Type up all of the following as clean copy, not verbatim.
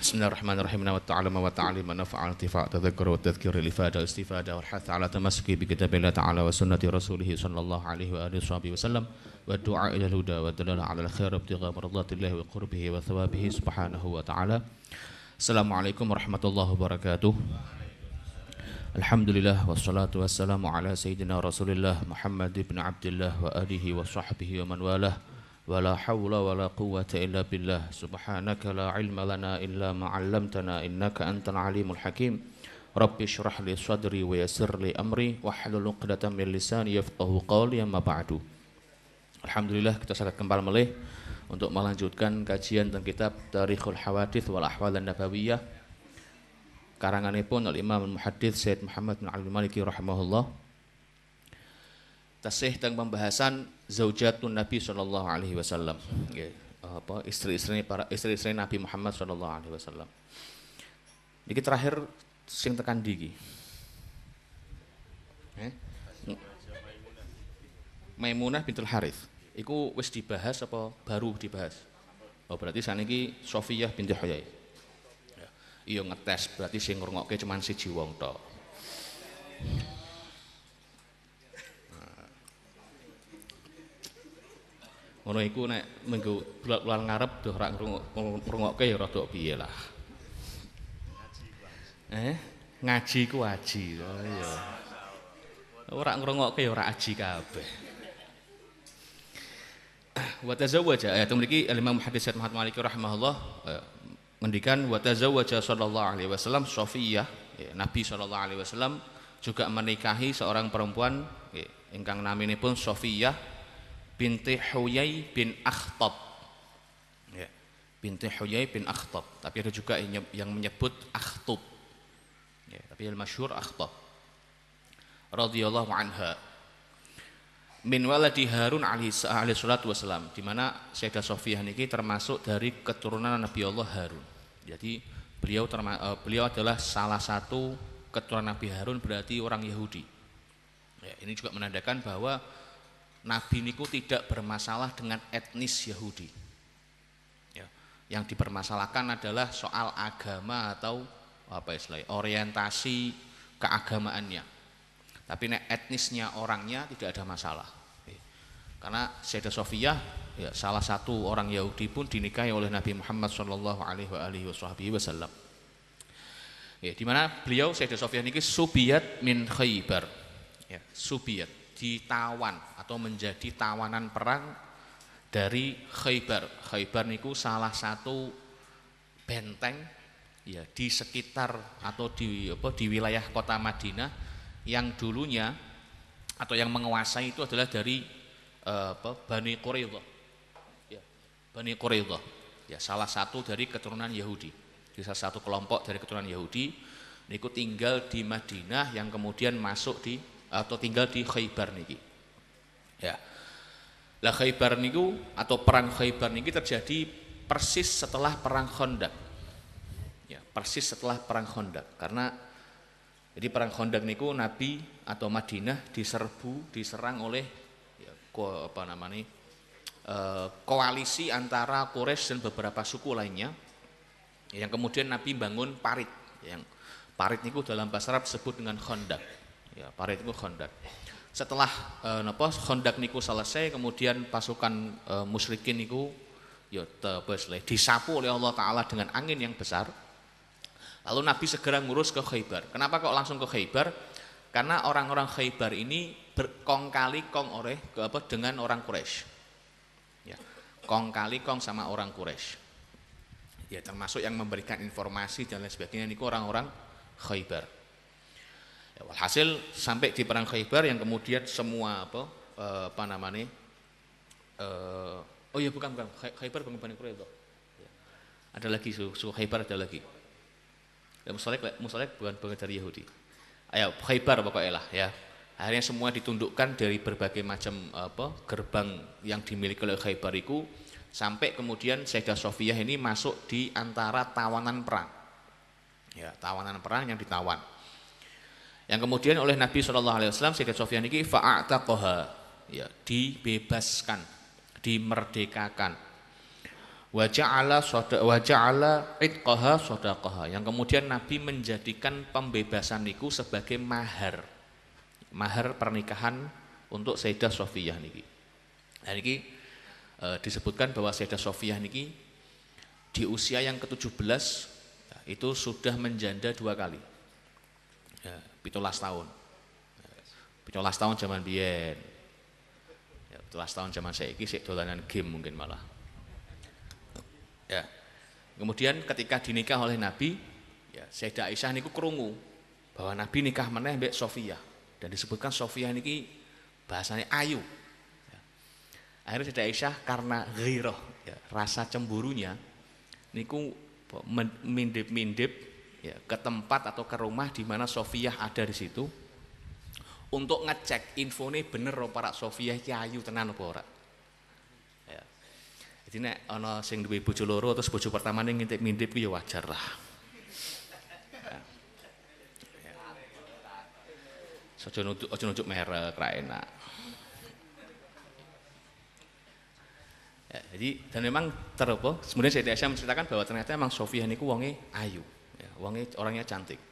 Bismillahirrahmanirrahim. Wa ta'allama wa ta'allima nafa'al tifa' tadhakkura wa tadhkira al-ifada wa istifada wal hath 'ala tamassuki bi kitabillah ta'ala wa sunnati rasulih sallallahu alaihi wa alihi wa sallam wa du'a ila al-huda wa dalala 'ala al-khair ibtigha mardatillah wa qurbihi wa thawabihi subhanahu wa ta'ala. Assalamualaikum warahmatullahi wabarakatuh. Alhamdulillah wassalatu wassalamu ala sayyidina Rasulillah Muhammad ibn Abdullah wa alihi wa sahbihi wa man walah. Wala hawla wala quwwata illa billah. Subhanaka la ilma lana illa ma 'allamtana innaka antal alimul hakim. Rabbi shrah li sadri wa yassir li amri wahlul 'uqdatam min lisani yafqahu qawli, amma ba'du. Alhamdulillah, kita saged kembali melih untuk melanjutkan kajian tentang kitab Tarikhul Hawadits wal Ahwal an-Nabawiyah karanganipun Al-Imam Al-Muhaddits Syed Muhammad bin Abdul Maliki rahimahullah. Tasih tentang pembahasan zaujatun Nabi sallallahu alaihi wasallam. Nggih, istri-istri Nabi Muhammad sallallahu alaihi wasallam. Niki terakhir sing tekan ndi iki? Maimunah bintul Harits. Iku wis dibahas apa baru dibahas? Oh, berarti saniki Sofiyah binti Huyai. Ya. Iya ngetes, berarti sing ngrungokke cuman siji wong tok. Ngono iku nek minggu bulan ngarep doh ora ngrungokke ya rada piye lah. Ngaji ku aji. Oh iya. Ora ngrungokke ya ora aji kabeh. Wa tazawwaja ayat mriki Imam Muhaddits Syed Muhammad Maliki rahimahullah ngendikan wa tazawwaja sallallahu alaihi wasallam Sofiyah, Nabi sallallahu alaihi wasallam juga menikahi seorang perempuan ingkang naminipun Sofiyah binti Huyai bin Akhtab. Ya, binti Huyai bin Akhtab, tapi ada juga yang menyebut Akhtub. Ya, tapi yang masyhur Akhtab. Radhiyallahu anha. Min waladi Harun alaihi salatu wasalam, di mana Sayyidah Sofiyah niki termasuk dari keturunan Nabi Allah Harun. Jadi beliau adalah salah satu keturunan Nabi Harun, berarti orang Yahudi. Ya, ini juga menandakan bahwa Nabi niku tidak bermasalah dengan etnis Yahudi. Ya, yang dipermasalahkan adalah soal agama atau apa istilahnya, orientasi keagamaannya. Tapi nek etnisnya orangnya tidak ada masalah. Karena Sayyidah Sofiyah ya, salah satu orang Yahudi pun dinikahi oleh Nabi Muhammad sallallahu alaihi wasallam. Ya, di mana beliau Sayyidah Sofiyah niki subiyat min Khaybar. Ya, subiyat, ditawan atau menjadi tawanan perang dari Khaybar. Khaybar niku salah satu benteng ya di sekitar atau di wilayah kota Madinah yang dulunya atau yang menguasai itu adalah dari Bani Quraidah. Ya, Bani Quraidah. Ya, salah satu dari keturunan Yahudi. Jadi salah satu kelompok dari keturunan Yahudi niku tinggal di Madinah yang kemudian masuk di atau tinggal di Khaybar niki. Ya. Lah Khaybar niku atau perang Khaybar niki terjadi persis setelah perang Khandaq. Ya, persis setelah perang Khandaq. Karena jadi perang Khandaq niku Nabi atau Madinah diserang oleh ya, koalisi antara Quraisy dan beberapa suku lainnya. Yang kemudian Nabi bangun parit. Yang parit niku dalam bahasa Arab disebut dengan Khandaq. Ya, parit itu Khandaq. Setelah Khandaq niku selesai, kemudian pasukan musyrikin niku ya disapu oleh Allah Taala dengan angin yang besar. Lalu Nabi segera ngurus ke Khaybar. Kenapa kok langsung ke Khaybar? Karena orang-orang Khaybar ini berkong kali kong dengan orang Quraisy. Ya, kong kali kong sama orang Quraisy. Ya, termasuk yang memberikan informasi dan lain sebagainya niku orang-orang Khaybar. Ya, walhasil sampai di perang Khaybar yang kemudian semua bukan Khaybar bukan Bani Quraidah. Ya. Ada lagi suku Khaybar ada lagi. Ya, Musalek bukan dari Yahudi. Ayo Khaybar pokoknya lah ya. Akhirnya semua ditundukkan dari berbagai macam gerbang yang dimiliki oleh Khaybar itu, sampai kemudian Sayyidah Sofiyah ini masuk di antara tawanan perang. Ya, tawanan perang yang ditawan. Yang kemudian oleh Nabi SAW Sayyidah Sofiyah ini fa'ataqaha, ya, dibebaskan, dimerdekakan. wa ja'ala itqaha shadaqaha, yang kemudian Nabi menjadikan pembebasan niku sebagai mahar pernikahan untuk Sayyidah Sofiyah niki. Nah niki disebutkan bahwa Sayyidah Sofiyah niki di usia yang ke-17 itu sudah menjanda 2 kali. 17 tahun. 17 tahun zaman biyen. 17 tahun zaman saiki sik dolanan game mungkin malah. Ya. Kemudian ketika dinikah oleh Nabi, ya Sayyidah Aisyah niku krungu bahwa Nabi nikah meneh mbek Sofiyah, dan disebutkan Sofiyah niki bahasanya ayu. Ya. Akhirnya Sayyidah Aisyah karena ghirah, ya, rasa cemburunya niku mindip-mindip ya ke tempat atau ke rumah di mana Sofiyah ada di situ untuk ngecek infone bener apa rak Sofiyah iki ayu tenan apa ora. Jadi nek ana sing duwe bojo loro terus bojo pertamane ngintip-ngintip ku ya wajar lah. Aja nunjuk merek ra enak. Ya, jadi dan memang teropo. Kemudian Sayyidah Aisyah menceritakan bahwa ternyata memang Sofiyah niku wonge ayu, ya, wonge orangnya cantik.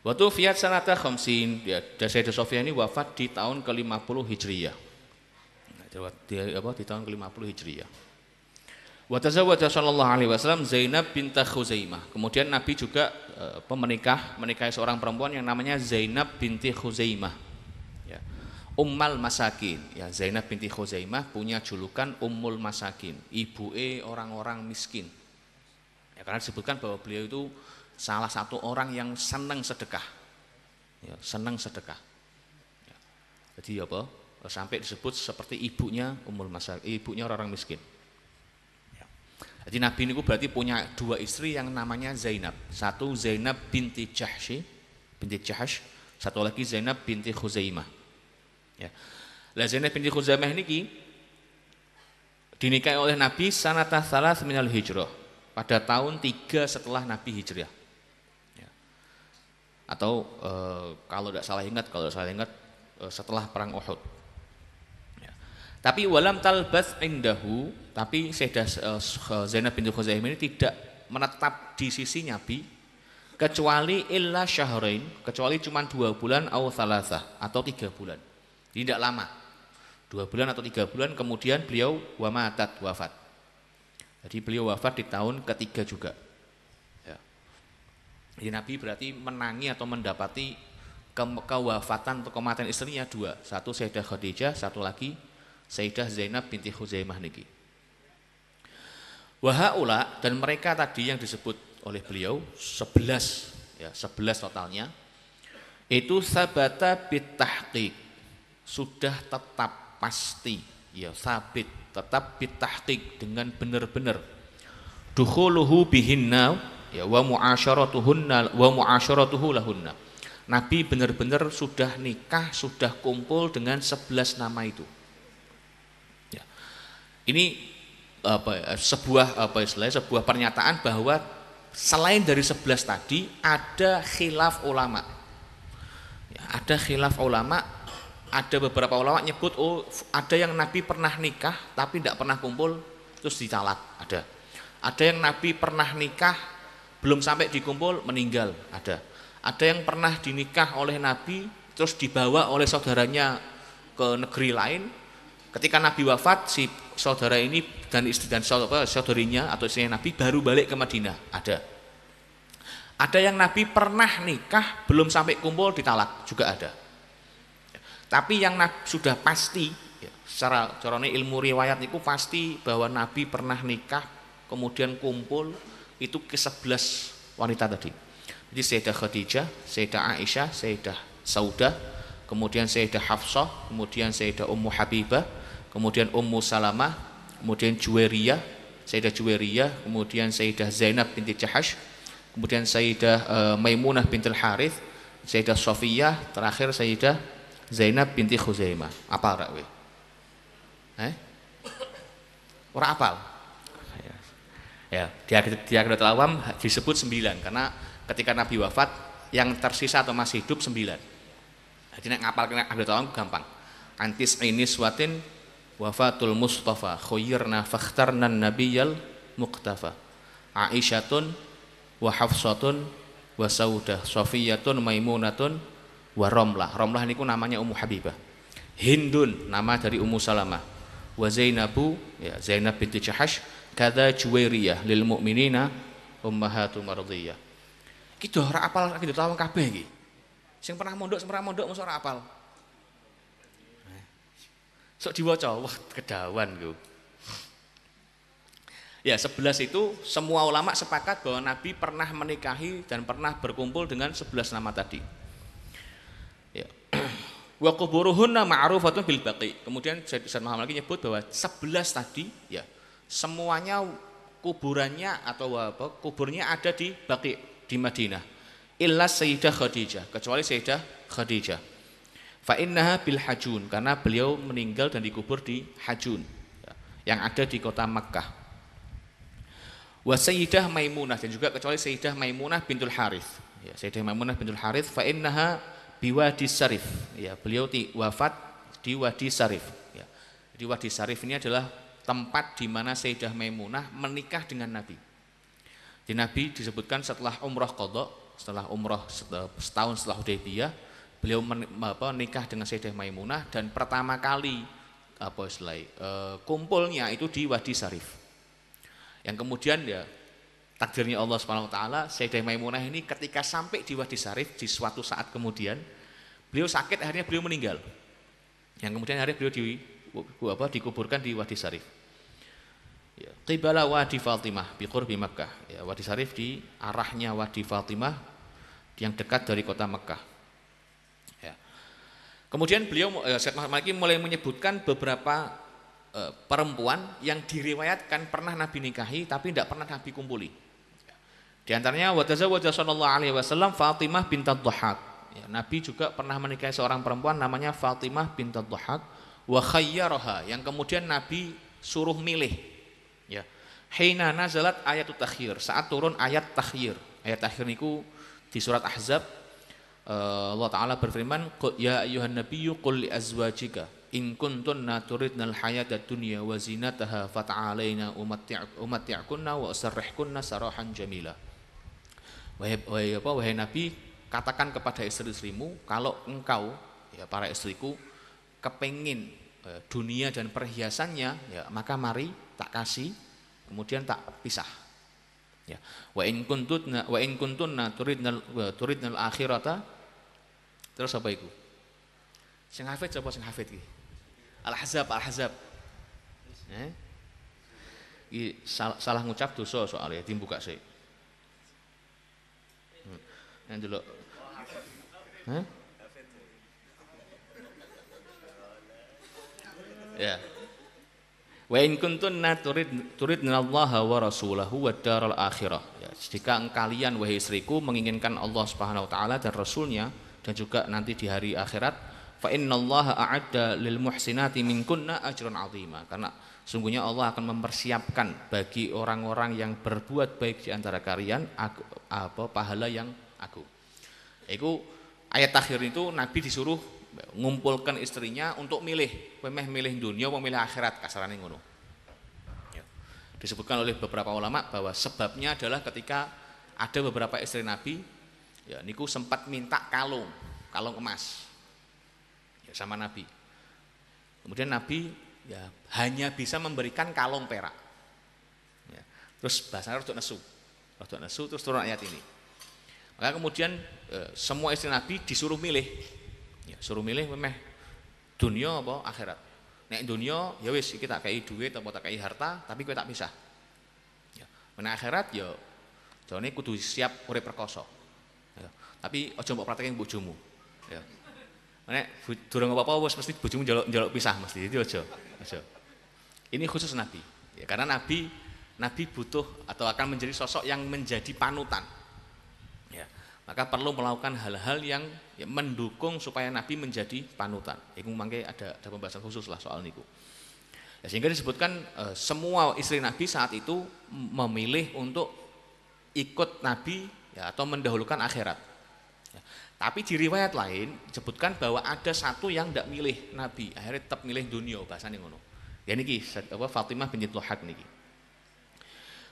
Waktu fiat sanata khamsin, ya, Sayyidah Sofiyah ini wafat di tahun ke-50 Hijriyah. Di tahun ke-50 Hijriyah. Wa tazawwaja sallallahu alaihi wasallam Zainab bintah Khuzaimah. Kemudian Nabi juga menikahi seorang perempuan yang namanya Zainab binti Khuzaimah. Ya. Ummul Masakin. Ya, Zainab binti Khuzaimah punya julukan Ummul Masakin, ibuke orang-orang miskin. Ya, karena disebutkan bahwa beliau itu salah satu orang yang senang sedekah. Ya, senang sedekah. Ya. Jadi apa? Sampai disebut seperti ibunya Ummul Masakin, ibunya orang-orang miskin. Ya. Jadi Nabi ini berarti punya 2 istri yang namanya Zainab. Satu Zainab binti Jahsh, satu lagi Zainab binti Khuzaimah. Ya. Lah Zainab binti Khuzaimah ini dinikahi oleh Nabi sanata tsalas minal hijrah, pada tahun 3 setelah Nabi hijrah. Ya. Atau kalau tidak salah ingat setelah perang Uhud. Tapi walam talbas indahu, tapi Sayyidah Zainab binti Khuzaimah ini tidak menetap di sisi Nabi kecuali illa syahrain, kecuali cuma 2 bulan atau thalathah, atau 3 bulan. Tidak lama. 2 bulan atau 3 bulan kemudian beliau wafat. Jadi beliau wafat di tahun ke-3 juga. Ya. Jadi Nabi berarti menangi atau mendapati kewafatan atau kematian istrinya 2. Satu Sayyidah Khadijah, satu lagi Sayyidah Zainab binti Khuzaimah niki. Wahaula, dan mereka tadi yang disebut oleh beliau 11, ya 11 totalnya. Itu sabata bitahqiq, sudah tetap pasti, ya sabit, tetap bitahqiq dengan benar-benar. Dukhuluhu bihinna, ya wa muasyaratuhunna wa muasyaratuhu lahunna. Nabi benar-benar sudah nikah, sudah kumpul dengan 11 nama itu. Ini sebuah pernyataan bahwa selain dari 11 tadi ada khilaf ulama. Ya, ada khilaf ulama, ada beberapa ulama nyebut ada yang Nabi pernah nikah tapi tidak pernah kumpul terus ditalak, ada. Ada yang Nabi pernah nikah belum sampai dikumpul meninggal, ada. Ada yang pernah dinikah oleh Nabi terus dibawa oleh saudaranya ke negeri lain. Ketika Nabi wafat, si saudara ini dan istri dan saudarinya atau istrinya Nabi baru balik ke Madinah. Ada. Ada yang Nabi pernah nikah belum sampai kumpul ditalak, juga ada. Tapi yang sudah pasti, ya, secara carane ilmu riwayat itu pasti bahwa Nabi pernah nikah kemudian kumpul itu ke 11 wanita tadi. Jadi Sayyidah Khadijah, Sayyidah Aisyah, Sayyidah Saudah, kemudian Sayyidah Hafsah, kemudian Sayyidah Ummu Habibah, kemudian Ummu Salamah, kemudian Juwairiyah, Sayyidah Juwairiyah, kemudian Sayyidah Zainab binti Jahsh, kemudian Sayyidah Maimunah bintil Harith, Sayyidah Sofiyah, terakhir Sayyidah Zainab binti Khuzaimah. Apal rak kowe? Ora apal? Ya, di Akhiratul Awam disebut 9 karena ketika Nabi wafat yang tersisa atau masih hidup 9. Jadi nek ngapal kena Akhiratul Awam gampang. Antis ini suatin wafatul Mustafa khayyirna fakhtarna nabiyyal muqtafa. Aisyatun wa Hafsatun wa Saudah, Safiyatun, Maimunatun wa Romlah. Romlah niku namanya Ummu Habibah. Hindun nama dari Ummu Salamah. Wa Zainabu, ya Zainab binti Jahash, kada Juwairiyah lil mukminina ummahatu mardiyah. Iki do ora apal iki tawang kabeh iki. Sing pernah mondok mesti ora apal. Sok diwaca, wah kedawan ku. Ya 11 itu semua ulama sepakat bahwa Nabi pernah menikahi dan pernah berkumpul dengan 11 nama tadi. Ya. Wa quburuhunna ma'rufatun bil baqi. Kemudian Syekh Muhammad lagi nyebut bahwa 11 tadi ya semuanya kuburannya atau apa kuburnya ada di Baqi di Madinah. Illa Sayyidah Khadijah, kecuali Sayyidah Khadijah. Fa innaha bil Hajun, karena beliau meninggal dan dikubur di Hajun ya, yang ada di kota Makkah. Wa Sayyidah Maimunah, dan juga kecuali Sayyidah Maimunah bintul Harith. Ya, Sayyidah Maimunah bintul Harith fa innaha biwadi Sarif. Ya, beliau wafat di Wadi Sarif. Ya. Jadi Wadi Sarif ini adalah tempat di mana Sayyidah Maimunah menikah dengan Nabi. Di Nabi disebutkan setelah umrah qadha, setelah umrah setahun setelah Hudaybiyah, beliau menikah dengan Sayyidah Maimunah dan pertama kali kumpulnya itu di Wadi Sarif. Yang kemudian ya takdirnya Allah Subhanahu wa taala, Sayyidah Maimunah ini ketika sampai di Wadi Sarif di suatu saat kemudian beliau sakit, akhirnya beliau meninggal. Yang kemudian akhirnya beliau dikuburkan di Wadi Sarif. Ya, qibala Wadi Fatimah bi qurbi Makkah. Ya, Wadi Sarif di arahnya Wadi Fatimah yang dekat dari kota Makkah. Ya. Kemudian beliau Syekh Muhammad Maliki mulai menyebutkan beberapa perempuan yang diriwayatkan pernah Nabi nikahi tapi tidak pernah Nabi kumpuli. Di antaranya wa tazawwaja sallallahu alaihi wasallam Fatimah bintat Dhahhak. Ya, Nabi juga pernah menikahi seorang perempuan namanya Fatimah bintat Dhahhak wa khayyaraha, yang kemudian Nabi suruh milih. Ya. Hina nazalat ayatut takhir, saat turun ayat takhir. Ayat takhir niku di surat Ahzab Allah taala berfirman, ya ayyuhan nabiyyu qul li azwajika in kuntunna turidnal hayatad dunya wa zinataha fata'alaina umatti'kunna wa usarrihkunna sarahan jamila. Wahai Nabi, katakan kepada istri-istrimu, kalau engkau ya para istriku kepengin dunia dan perhiasannya, ya maka mari tak kasih, kemudian tak pisah. Ya. Wa in kuntunna turidnal akhirata. Terus apa itu? Sing hafid sapa sing hafid iki? Al-Ahzab. Salah ngucap dosa soalnya dibuka sih. Yang dulu. Ya. Wa in kuntunna turidnallaha wa rasulahu wad daral akhirah. Ya, jika kalian wahai istriku menginginkan Allah Subhanahu wa taala dan rasulnya dan juga nanti di hari akhirat, fa innallaha a'adda lil muhsinati minkunna ajran 'azima, karena sungguhnya Allah akan mempersiapkan bagi orang-orang yang berbuat baik di antara kalian pahala yang agung. Itu ayat akhir itu Nabi disuruh ngumpulkan istrinya untuk milih, milih dunia atau milih akhirat, kasarannya ngono. Ya. Disebutkan oleh beberapa ulama bahwa sebabnya adalah ketika ada beberapa istri Nabi, ya niku sempat minta kalung emas, ya sama Nabi. Kemudian Nabi ya hanya bisa memberikan kalung perak. Ya. Terus bahasanya rodok nesu, terus turun ayat ini. Maka kemudian semua istri Nabi disuruh milih. Ya, suruh milih memeh dunia apa akhirat. Nek dunia ya wis iki tak kei duit apa tak kei harta, tapi kowe tak pisah. Ya, nek akhirat ya jane kudu siap urip rekoso. Ya, tapi aja mbok praktekke bojomu. Ya. Nek durung apa-apa wis mesti bojomu njaluk pisah mesti. Itu aja. Ini khusus Nabi. Ya, karena Nabi butuh atau akan menjadi sosok yang menjadi panutan. Ya. Maka perlu melakukan hal-hal yang mendukung supaya Nabi menjadi panutan. Iku mangke ada pembahasan khusus lah soal niku. Ya, sehingga disebutkan semua istri Nabi saat itu memilih untuk ikut Nabi ya, atau mendahulukan akhirat. Ya. Tapi di riwayat lain disebutkan bahwa ada satu yang tidak milih Nabi, akhirnya tetap milih dunia, bahasanya ngono. Ya niki apa Fatimah binti Dhahhak niki.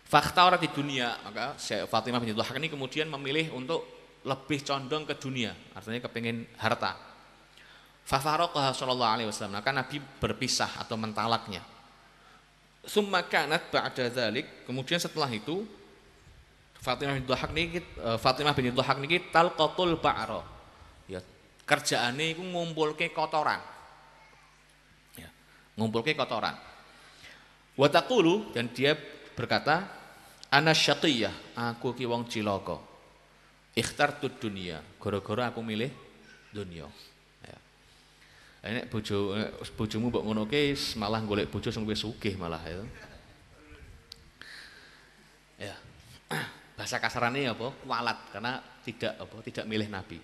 Fakhtara di dunia, maka Fatimah binti Dhahhak ini kemudian memilih untuk lebih condong ke dunia, artinya kepingin harta. Fafaraqaha sallallahu alaihi wasallam, maka Nabi berpisah atau mentalaknya. Summa kanat ba'da dzalik, kemudian setelah itu Fatimah binti Dhahhak niki talqatul ba'ra. Ya, kerjaane iku ngumpulke kotoran. Ya, ngumpulke kotoran. Wa taqulu, dan dia berkata, ana syaqiyah, aku ki wong cilaka. Ikhtartud dunya, gara-gara aku milih dunya. Ya. Nek bojomu mbok ngono ke malah golek bojo sing wis sugih malah ya. Ya. Bahasa kasarannya apa? Kualat, karena tidak milih Nabi.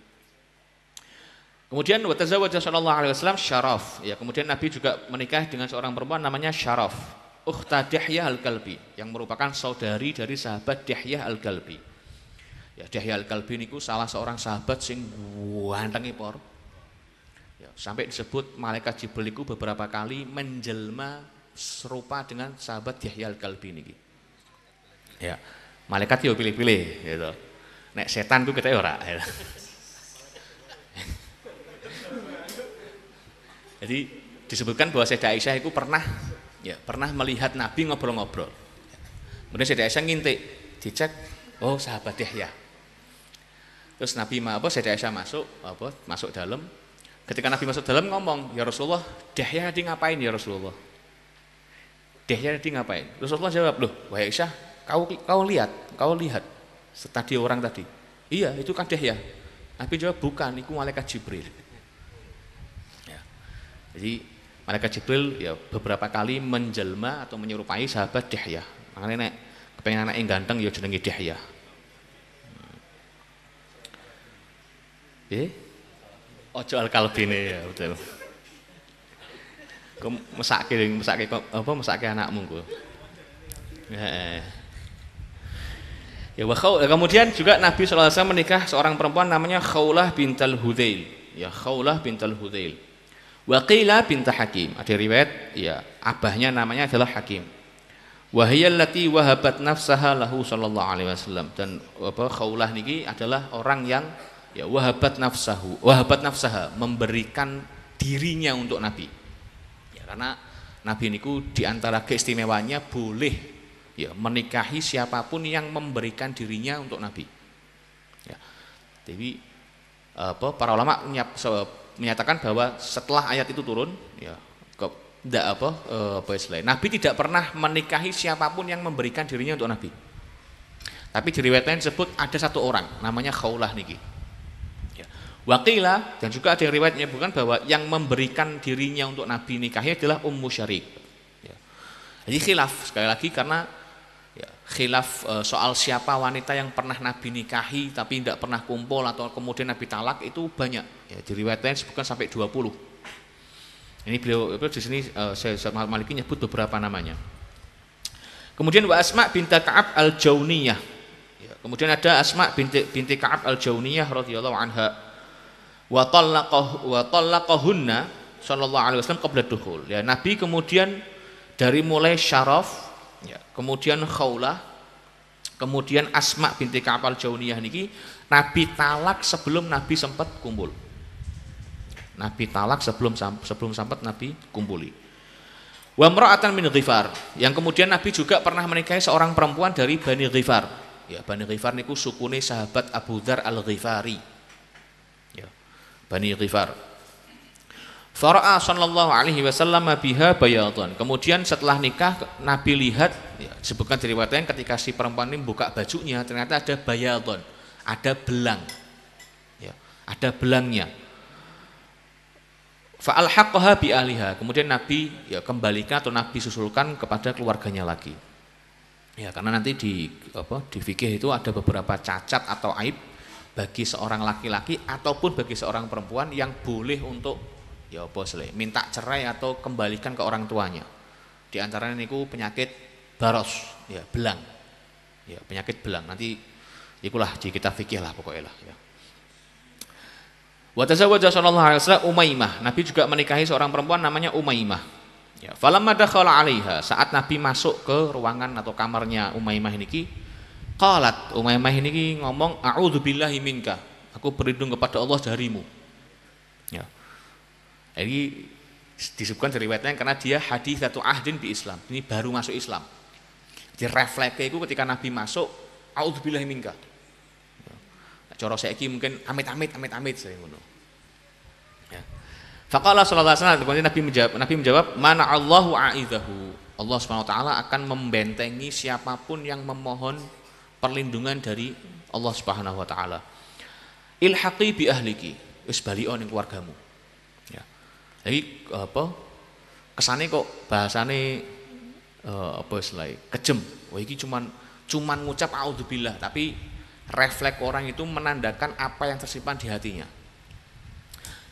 Kemudian wa tazawwaja sallallahu alaihi wasallam Syaraf. Ya, kemudian Nabi juga menikah dengan seorang perempuan namanya Syaraf, ukhta Dihyah al-Kalbi, yang merupakan saudari dari sahabat Dihyah al-Kalbi. Ya, Dihyah al-Kalbi niku salah seorang sahabat sing ganteng ipor. Ya, sampai disebut malaikat Jibril niku beberapa kali menjelma serupa dengan sahabat Dihyah al-Kalbi niki. Ya, malaikat yo pilih-pilih gitu. Nek setan ku kita ora. Ya. Jadi disebutkan bahwa Sayyidah Aisyah itu pernah melihat Nabi ngobrol-ngobrol. Kemudian Sayyidah Aisyah ngintik, dicek, oh sahabat Dihyah. Terus Sayyidah Aisyah masuk dalam. Ketika Nabi masuk dalam ngomong, ya Rasulullah, Dihyah tadi ngapain ya Rasulullah? Dihyah tadi ngapain? Rasulullah jawab, loh, wahai Aisyah, kau lihat tadi orang tadi. Iya, itu kan Dihyah. Nabi jawab, bukan, itu malaikat Jibril. Ya. Jadi malaikat Jibril ya beberapa kali menjelma atau menyerupai sahabat Dihyah. Makanya nek kepengen anak yang ganteng ya jenenge Dihyah. Ojo al-kalbine ya betul. Kok mesake anakmu kok. Ya kemudian juga Nabi sallallahu alaihi wasallam menikah seorang perempuan namanya Khawlah bintal Hudzail. Ya, Khawlah bintal Hudzail. Wa qila bint Hakim. Ada riwayat ya abahnya namanya adalah Hakim. Wa hiya allati wahabat nafsaha lahu sallallahu alaihi wasallam. Dan Khawlah niki adalah orang yang ya wahabat nafsaha, memberikan dirinya untuk Nabi. Ya, karena Nabi niku di antara keistimewanya boleh ya menikahi siapapun yang memberikan dirinya untuk Nabi. Ya. Jadi para ulama menyatakan bahwa setelah ayat itu turun, ya Nabi tidak pernah menikahi siapapun yang memberikan dirinya untuk Nabi. Tapi di riwayat lain disebut ada satu orang namanya Khawlah niki. Ya. Waqila, dan juga ada yang riwayat menyebutkan bahwa yang memberikan dirinya untuk Nabi nikahi adalah Ummu Syarik. Ya. Jadi khilaf sekali lagi karena ya, khilaf soal siapa wanita yang pernah Nabi nikahi tapi tidak pernah kumpul atau kemudian Nabi talak itu banyak. Ya, di riwayat lain disebutkan sampai 20. Ini beliau di sini Syekh Muhammad Maliki nyebut beberapa namanya. Kemudian wa Asma binti Ka'ab al-Jauniyah. Ya, kemudian ada Asma binti Ka'ab al-Jauniyah radhiyallahu anha. Wa talaqahunna sallallahu alaihi wasallam qabla dukhul. Ya, Nabi kemudian dari mulai Syaraf, ya, kemudian Khawlah, kemudian Asma binti Ka'ab al-Jauniyah niki Nabi talak sebelum Nabi sempat kumpul. Nabi talak sebelum sempat Nabi kumpuli. Wa imra'atan min Ghifar, yang kemudian Nabi juga pernah menikahi seorang perempuan dari Bani Ghifar. Ya, Bani Ghifar niku sukune sahabat Abu Dzar al-Ghifari. Ya, Bani Ghifar. Fara'a sallallahu alaihi wasallam biha bayadun. Kemudian setelah nikah Nabi lihat, ya, disebutkan dari riwayat lain ketika si perempuan ini buka bajunya ternyata ada bayadun, ada belang. Ya, ada belangnya. Fa'alhaqaha bi ahliha. Kemudian Nabi ya kembalikan atau Nabi susulkan kepada keluarganya lagi. Ya, karena nanti di fikih itu ada beberapa cacat atau aib bagi seorang laki-laki ataupun bagi seorang perempuan yang boleh untuk ya minta cerai atau kembalikan ke orang tuanya. Di antaranya niku penyakit baros, ya belang. Ya, penyakit belang. Nanti ikulah di kitab fikih lah pokoknya lah ya. Wa tazawwaja sallallahu alaihi wasallam Umaymah. Nabi juga menikahi seorang perempuan namanya Umaymah. Ya, falamma dakhala 'alaiha, saat Nabi masuk ke ruangan atau kamarnya Umaymah niki, qalat Umaymah niki ngomong a'udzubillahi minka, aku berlindung kepada Allah darimu. Ya. Jadi disebutkan dari riwayatnya karena dia haditsatu ahdin di Islam. Ini baru masuk Islam. Jadi refleksnya itu ketika Nabi masuk, a'udzubillahi minka. Cara saiki mungkin amit-amit saya ngono. Ya. Faqala sallallahu alaihi wasallam, kemudian Nabi menjawab, "Mana Allahu a'idzahu." Allah Subhanahu wa taala akan membentengi siapapun yang memohon perlindungan dari Allah Subhanahu wa taala. Ilhaqi bi ahliki, wis balio ning keluargamu. Ya. Jadi apa? Kesane kok bahasane apa istilahnya? Kejem. Wah iki cuman ngucap a'udzubillah, tapi refleks orang itu menandakan apa yang tersimpan di hatinya.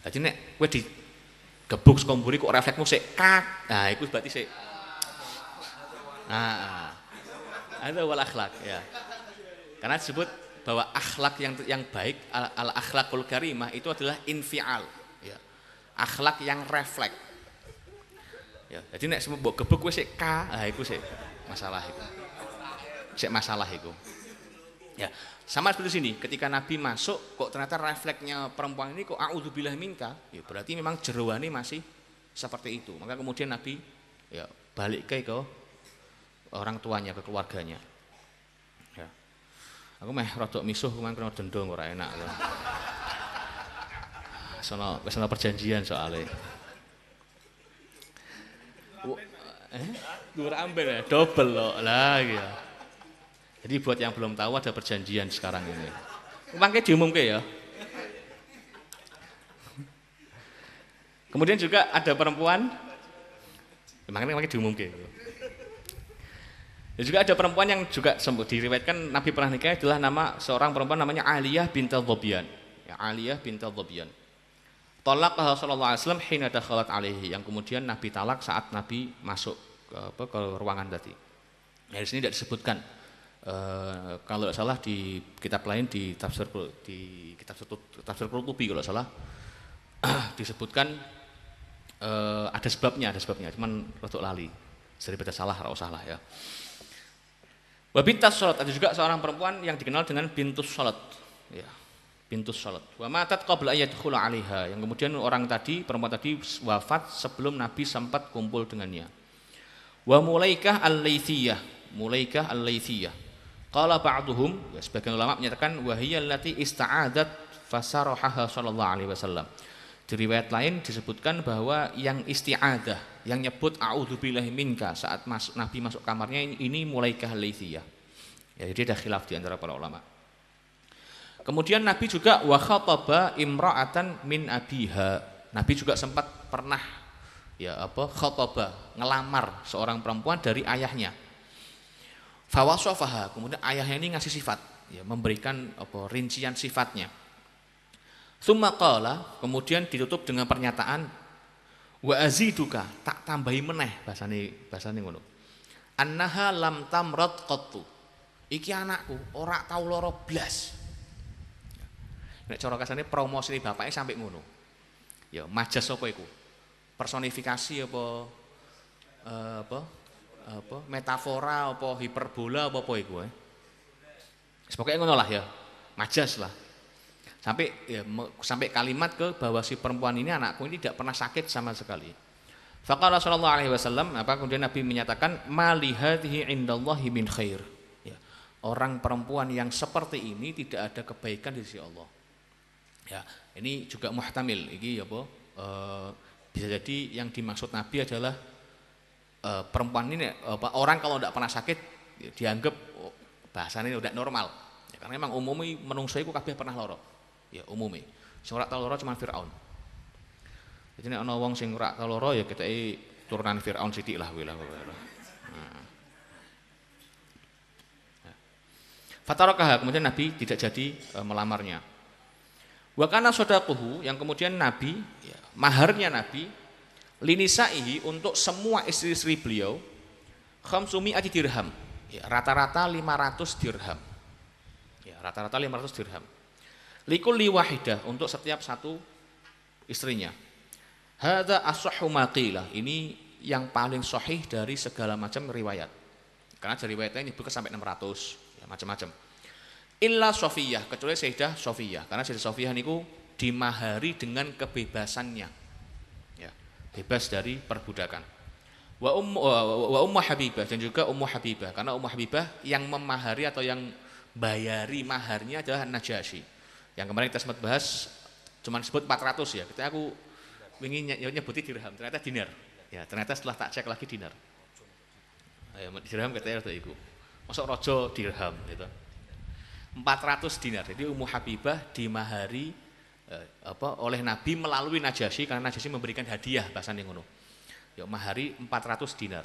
Jadi nek kowe digebuk saka mburi kok refleksmu sik kak. Nah, itu berarti sik. Nah, ada wal akhlak ya. Karena disebut bahwa akhlak yang baik al akhlakul karimah itu adalah infial ya. Akhlak yang refleks. Ya, jadi nek semua mbok gebuk kowe sik ka, nah iku sik masalah iku. Sik masalah iku. Ya, sama seperti sini, ketika Nabi masuk kok ternyata refleksnya perempuan ini kok a'udzubillah minka, ya berarti memang jeroane masih seperti itu. Maka kemudian Nabi ya balik ke orang tuanya, ke keluarganya. Ya. Aku meh rodok misuh kemarin kena dendong ora enak lho. Sono perjanjian soalnya. Dhuwur amben ya, double loh lah ya. Jadi buat yang belum tahu ada perjanjian sekarang ini. Mangke diumumke ya. Kemudian juga ada perempuan, makanya diumumke. Dan juga ada perempuan yang juga diriwayatkan Nabi pernah nikah adalah nama seorang perempuan namanya Aliyah bintul Dhabian. Ya, Aliyah bintul Dhabian. Talaqaha sallallahu alaihi wasallam hina dakhalat alaihi, yang kemudian Nabi talak saat Nabi masuk ke ruangan tadi. Ya, di sini tidak disebutkan. Kalau tidak salah di kitab lain di tafsir Qurtubi kalau salah disebutkan ada sebabnya, cuman rotok lali. Daripada salah ora usah lah ya. Wa bintus salat, ada juga seorang perempuan yang dikenal dengan bintus salat. Ya, bintus salat. Wa matat qabla ayadkhula 'alaiha, yang kemudian perempuan tadi wafat sebelum Nabi sempat kumpul dengannya. Wa Mulaikah al-Laitsiyah. Qala ba'duhum, ya, sebagian ulama menyatakan wahiyal lati ista'adat fasarahaha sallallahu alaihi wasallam. Di riwayat lain disebutkan bahwa yang isti'adah, yang nyebut a'udzubillahi minka saat Nabi masuk kamarnya ini Mulaikah al-Laitsiyah. Ya, jadi ada khilaf di antara para ulama. Kemudian Nabi juga wa khataba imra'atan min abiha. Nabi juga sempat pernah khataba, ngelamar seorang perempuan dari ayahnya. Fawasofaha, kemudian ayahnya ini ngasih sifat, ya, memberikan rincian sifatnya. Tsumma qala, kemudian ditutup dengan pernyataan wa aziduka, tak tambahi meneh, bahasane ngono. Annaha lam tamrad qattu. Iki anakku ora tau lara blas. Nek cara kasane promosi bapaknya sampai ngono. Ya, majas apa iku? Personifikasi apa metafora apa hiperbola apa iku Pokoknya ngono lah ya, majas lah. Sampai kalimat ke bahwa si perempuan ini anakku ini tidak pernah sakit sama sekali. Faqala sallallahu alaihi wasallam, kemudian Nabi menyatakan mali hadhihi indallahi min khair. Ya, orang perempuan yang seperti ini tidak ada kebaikan di sisi Allah. Ya, ini juga muhtamil iki bisa jadi yang dimaksud Nabi adalah perempuan ini orang kalau tidak pernah sakit dianggap bahasanya tidak normal ya, karena memang umumnya menungso iku kabeh pernah lara ya umumnya sing ora tau lara cuma Firaun. Jadi nek ana wong sing ora tau lara ya keteke turunan Firaun sithik lah kowe lah. Fatarakaha, kemudian Nabi tidak jadi melamarnya. Wa kana shadaquhu, yang kemudian Nabi ya, maharnya Nabi linisaihi untuk semua istri-istri beliau khamsumi ati dirham ya, rata-rata 500 dirham ya, rata-rata 500 dirham likulli wahidah, untuk setiap satu istrinya. Hadza as-sahhu maqila, ini yang paling sahih dari segala macam riwayat. Karena dari riwayatnya nyebutkan sampai 600, ya, macam-macam. Illa Sofiyah, kecuali Sayyidah Sofiyah. Karena Sayyidah Sofiyah niku dimahari dengan kebebasannya. Ya, bebas dari perbudakan. Wa Ummu Habibah, dan juga Ummu Habibah. Karena Ummu Habibah yang memahari atau yang bayari maharnya adalah Najasyi. Yang kemarin kita sempat bahas cuman sebut 400 ya. Ketika aku ingin nyebuti dirham, ternyata dinar. Ya, ternyata setelah tak cek lagi dinar. Ya, dirham katanya itu iku. Masuk rojo dirham gitu. 400 dinar. Jadi Ummu Habibah dimahari oleh Nabi melalui Najasyi, karena Najasyi memberikan hadiah bahasane ngono. Ya mahari 400 dinar.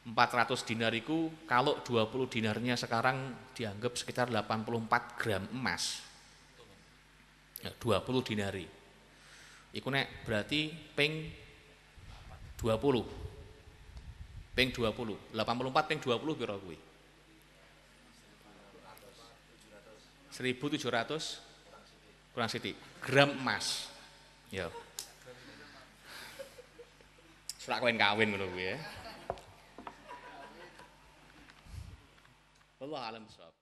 400 dinar itu kalau 20 dinarnya sekarang dianggap sekitar 84 gram emas. Ya, 20 dinari. Iku nek berarti ping 20. Ping 20. 84 ping 20 pira kuwi? 1700 kurang sithik gram emas. Ya. Surak kawin ngono kuwi ya. Wallahu a'lam bishawab.